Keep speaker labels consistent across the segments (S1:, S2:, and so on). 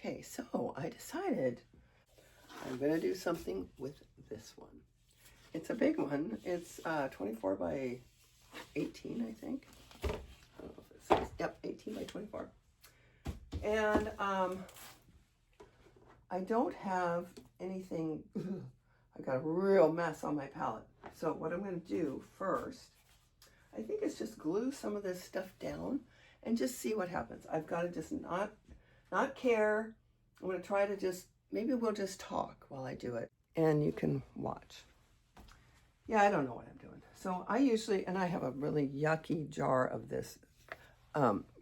S1: Okay, so I decided I'm going to do something with this one. It's a big one. It's 24 by 18, I think. I don't know if it says, yep, 18 by 24. And I don't have anything, I got a real mess on my palette. So what I'm going to do first, I think is just glue some of this stuff down and just see what happens. I've got to just not care. I'm going to try to just, maybe we'll just talk while I do it and you can watch. Yeah, I don't know what I'm doing. So I usually, and I have a really yucky jar of this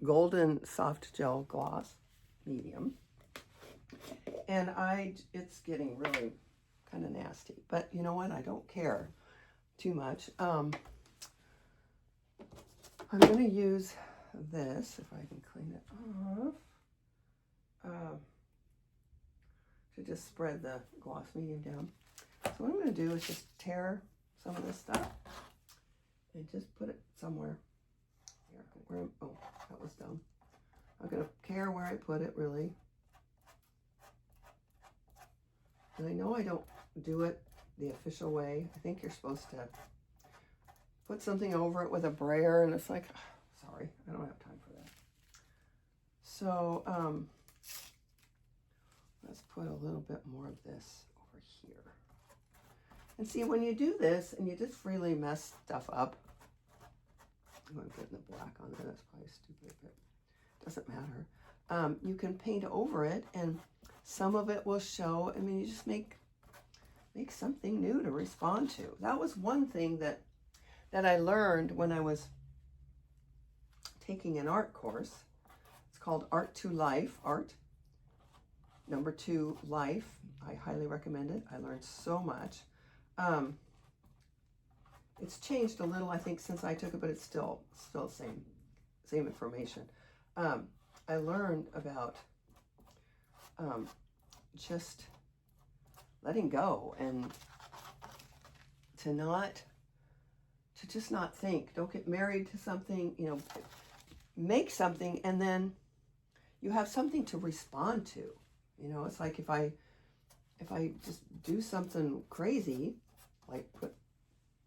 S1: golden soft gel gloss, medium. And it's getting really kind of nasty. But you know what? I don't care too much. I'm going to use this, if I can clean it off, to just spread the gloss medium down. So what I'm going to do is just tear some of this stuff and just put it somewhere. Here, oh, that was dumb. I'm going to care where I put it, really. And I know I don't do it the official way. I think you're supposed to put something over it with a brayer, and it's like, oh, sorry, I don't have time for that. So let's put a little bit more of this over here. And see, when you do this and you just freely mess stuff up, I'm going to put the black on there. That's probably stupid, but it doesn't matter. You can paint over it, and some of it will show. I mean, you just make something new to respond to. That was one thing that I learned when I was taking an art course. It's called Art to Life, Art #2 Life. I highly recommend it. I learned so much. It's changed a little, I think, since I took it, but it's still the same information. I learned about just letting go and to just not think. Don't get married to something, you know, make something and then you have something to respond to. You know, it's like if I just do something crazy, like put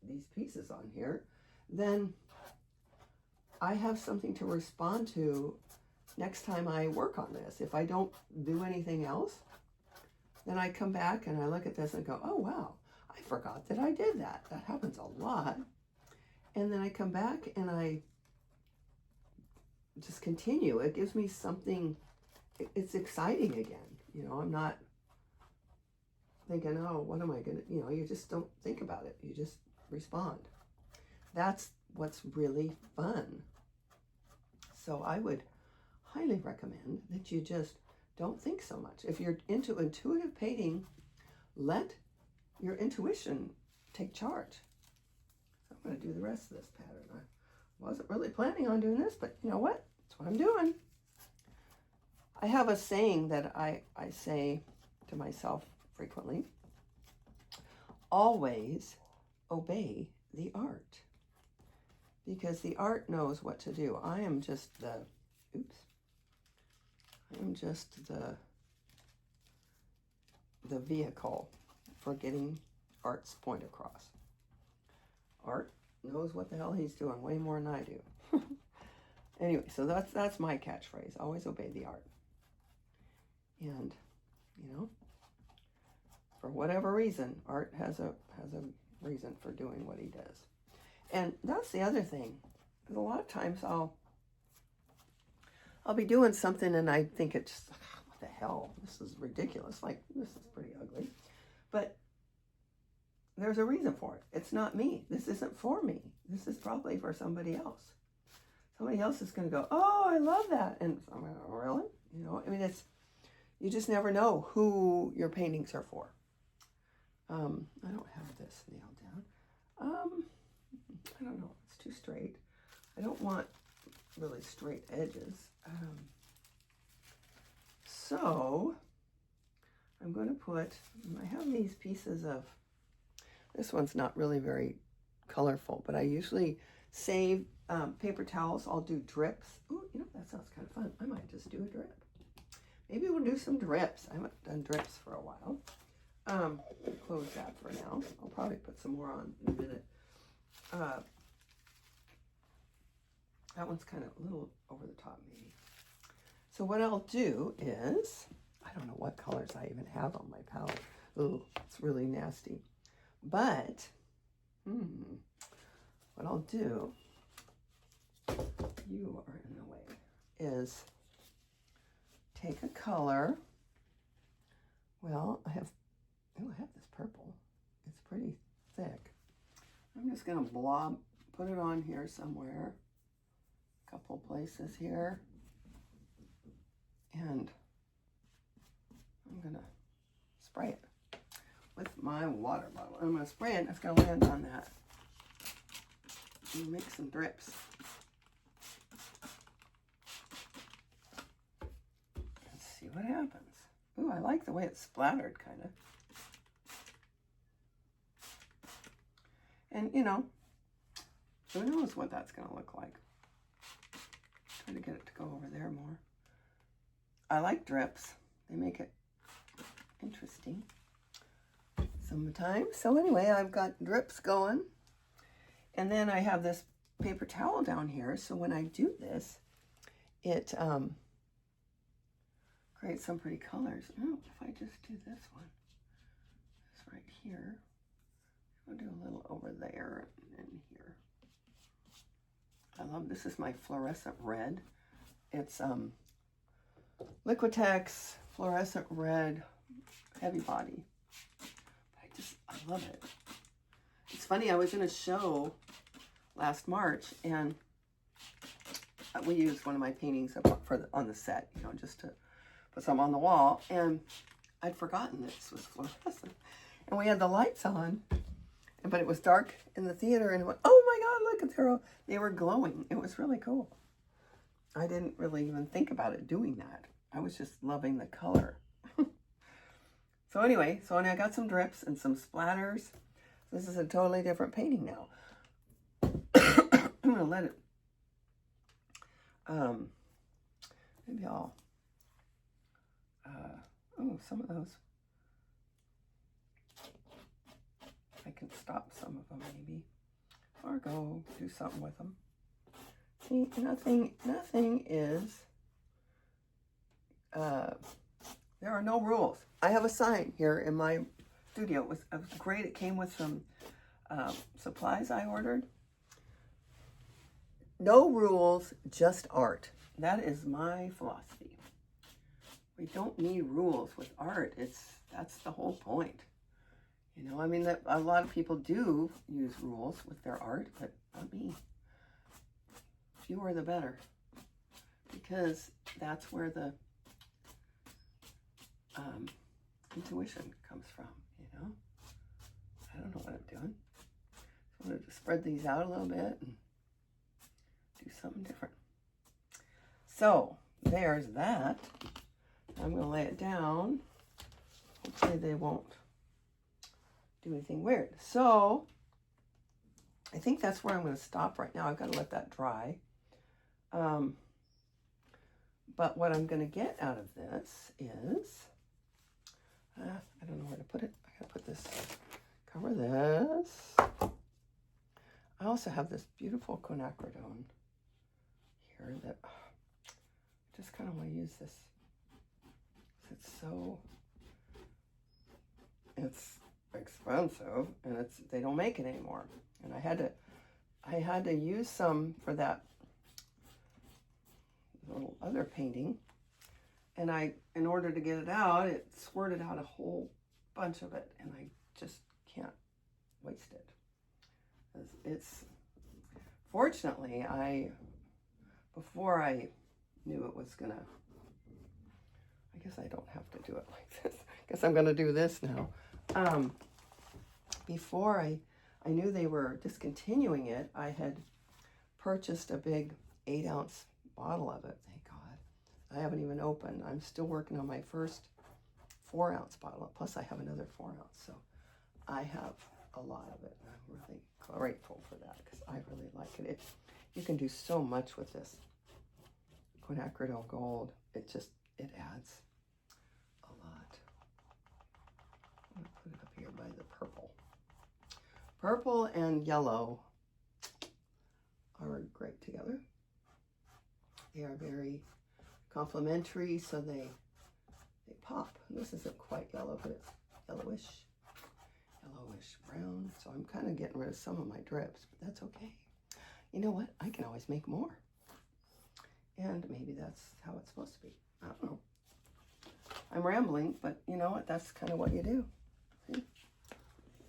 S1: these pieces on here, then I have something to respond to next time I work on this. If I don't do anything else, then I come back and I look at this and go, oh, wow, I forgot that I did that. That happens a lot. And then I come back and I just continue. It gives me something, it's exciting again. You know, I'm not thinking, oh, what am I going to, you know, you just don't think about it. You just respond. That's what's really fun. So I would highly recommend that you just don't think so much. If you're into intuitive painting, let your intuition take charge. So I'm going to do the rest of this pattern. I wasn't really planning on doing this, but you know what? That's what I'm doing. I have a saying that I say to myself frequently. Always obey the art. Because the art knows what to do. I am just the vehicle for getting art's point across. Art knows what the hell he's doing way more than I do. Anyway, so that's my catchphrase. Always obey the art. And, you know, for whatever reason, art has a reason for doing what he does. And that's the other thing. Because a lot of times I'll be doing something and I think it's, what the hell? This is ridiculous. Like, this is pretty ugly. But there's a reason for it. It's not me. This isn't for me. This is probably for somebody else. Somebody else is going to go, oh, I love that. And I'm like, oh, really? You know, I mean, you just never know who your paintings are for. I don't have this nailed down. I don't know. It's too straight. I don't want really straight edges. So I'm going to put, I have these pieces of, this one's not really very colorful, but I usually save paper towels. I'll do drips. Ooh, you know, that sounds kind of fun. I might just do a drip. Maybe we'll do some drips. I haven't done drips for a while. Close that for now. I'll probably put some more on in a minute. That one's kind of a little over the top maybe. So what I'll do is, I don't know what colors I even have on my palette. Ooh, it's really nasty. But, what I'll do, you are in the way, is take a color. Well, I have this purple. It's pretty thick. I'm just gonna put it on here somewhere. A couple places here. And I'm gonna spray it with my water bottle. I'm gonna spray it and it's gonna land on that. And make some drips. Let's see what happens. Ooh, I like the way it's splattered, kind of. And, you know, who knows what that's going to look like. Try to get it to go over there more. I like drips. They make it interesting sometimes. So anyway, I've got drips going. And then I have this paper towel down here. So when I do this, it creates some pretty colors. Oh, if I just do this one, this right here, I'll do a little over there and here. I love, this is my fluorescent red. It's Liquitex fluorescent red heavy body. I love it. It's funny, I was in a show last March and we used one of my paintings on the set, you know, just to put some on the wall, and I'd forgotten this was fluorescent. And we had the lights on, but it was dark in the theater, and it went, oh my God, look at they were glowing. It was really cool. I didn't really even think about it doing that. I was just loving the color. So anyway, so I got some drips and some splatters. This is a totally different painting now. I'm gonna let it, maybe I'll, oh, some of those, I can stop some of them maybe, or go do something with them. See, nothing is, there are no rules. I have a sign here in my studio. It was great. It came with some supplies I ordered. No rules, just art. That is my philosophy. We don't need rules with art. That's the whole point. You know, I mean, that a lot of people do use rules with their art, but not me. Fewer the better, because that's where the intuition comes from. You know, I don't know what I'm doing. So I'm going to spread these out a little bit and do something different. So there's that. I'm going to lay it down. Hopefully they won't do anything weird. So I think that's where I'm going to stop right now. I've got to let that dry. But what I'm going to get out of this is, I don't know where to put it. I got to put this, cover this. I also have this beautiful quinacridone here that I just kind of want to use this. It's expensive, and they don't make it anymore. And I had to use some for that little other painting, and in order to get it out, it squirted out a whole bunch of it, and I just can't waste it. It's fortunately, before I knew it was gonna, I guess I don't have to do it like this. I guess I'm gonna do this now. Before I knew they were discontinuing it, I had purchased a big 8-ounce bottle of it. Thank God. I haven't even opened. I'm still working on my first 4-ounce bottle. Plus I have another 4-ounce. So I have a lot of it. And I'm really grateful for that because I really like it. You can do so much with this quinacridone gold. It adds Purple and yellow are great together. They are very complementary, so they pop. This isn't quite yellow, but it's yellowish brown. So I'm kind of getting rid of some of my drips, but that's okay. You know what? I can always make more. And maybe that's how it's supposed to be. I don't know. I'm rambling, but you know what? That's kind of what you do. See?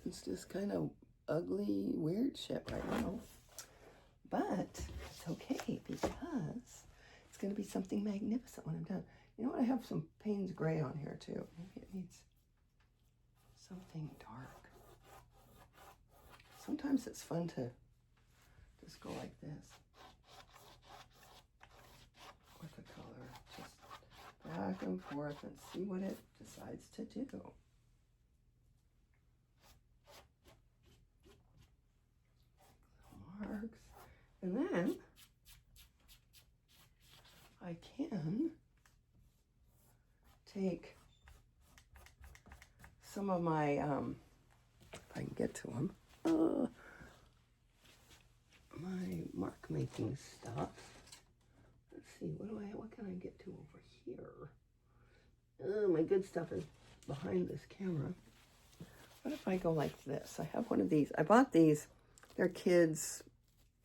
S1: It's just kind of ugly, weird shit right now. But it's okay because it's going to be something magnificent when I'm done. You know what? I have some Payne's Gray on here too. Maybe it needs something dark. Sometimes it's fun to just go like this with the color. Just back and forth and see what it decides to do. Marks. And then I can take some of my, if I can get to them, my mark making stuff. Let's see, what can I get to over here? Oh, my good stuff is behind this camera. What if I go like this? I have one of these. I bought these. They're kids,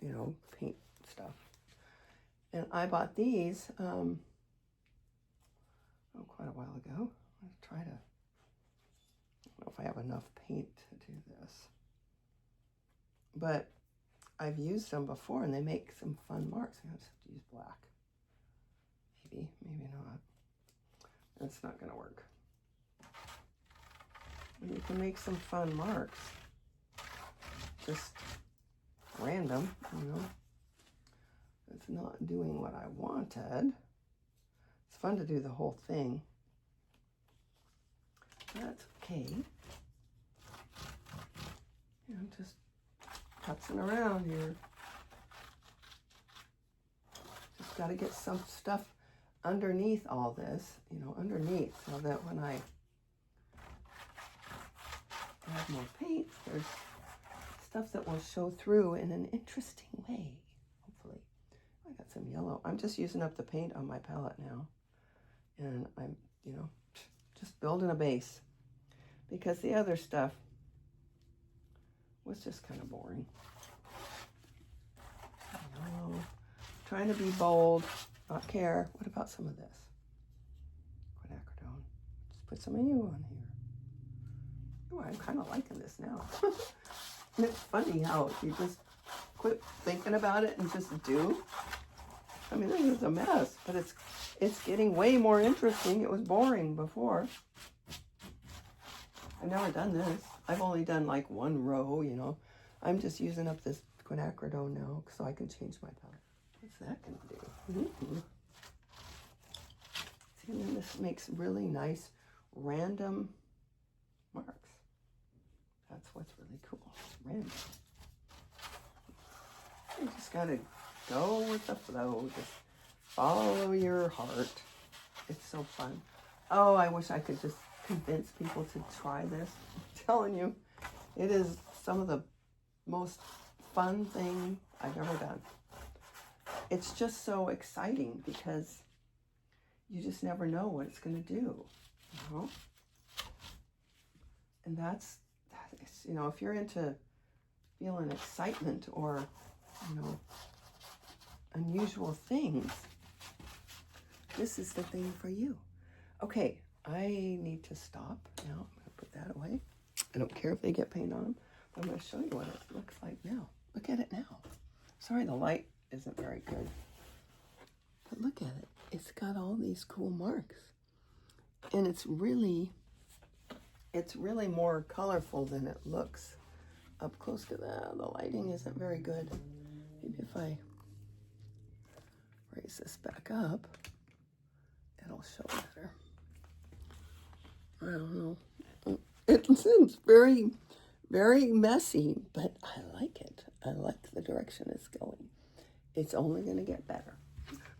S1: you know, paint stuff. And I bought these quite a while ago. Let's try to, I don't know if I have enough paint to do this. But I've used them before and they make some fun marks. I just have to use black. Maybe not. That's not going to work. And you can make some fun marks. Just random, you know. It's not doing what I wanted. It's fun to do the whole thing. That's okay. You know, just putzing around here. Just got to get some stuff underneath all this, you know, underneath, so that when I add more paint, there's stuff that will show through in an interesting way, hopefully. I got some yellow. I'm just using up the paint on my palette now. And I'm, you know, just building a base. Because the other stuff was just kind of boring. Yellow. Trying to be bold, not care. What about some of this? Quinacridone. Just put some of you on here. Oh, I'm kind of liking this now. And it's funny how you just quit thinking about it and just do. I mean, this is a mess, but it's getting way more interesting. It was boring before. I've never done this. I've only done like one row, you know. I'm just using up this quinacridone now so I can change my palette. What's that going to do? Mm-hmm. See, and then this makes really nice random marks. That's what's really cool. It's random. You just got to go with the flow. Just follow your heart. It's so fun. Oh, I wish I could just convince people to try this. I'm telling you, it is some of the most fun thing I've ever done. It's just so exciting because you just never know what it's going to do, you know? And that is, you know, if you're into feeling excitement or, you know, unusual things, this is the thing for you. Okay, I need to stop now. I'm going to put that away. I don't care if they get paint on them. I'm going to show you what it looks like now. Look at it now. Sorry, the light isn't very good. But look at it. It's got all these cool marks. And it's really more colorful than it looks up close to that. The lighting isn't very good. Maybe if I raise this back up, it'll show better. I don't know. It seems very, very messy, but I like it. I like the direction it's going. It's only going to get better.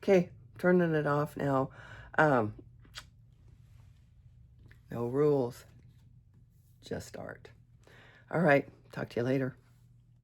S1: Okay, turning it off now. No rules, just art. All right. Talk to you later.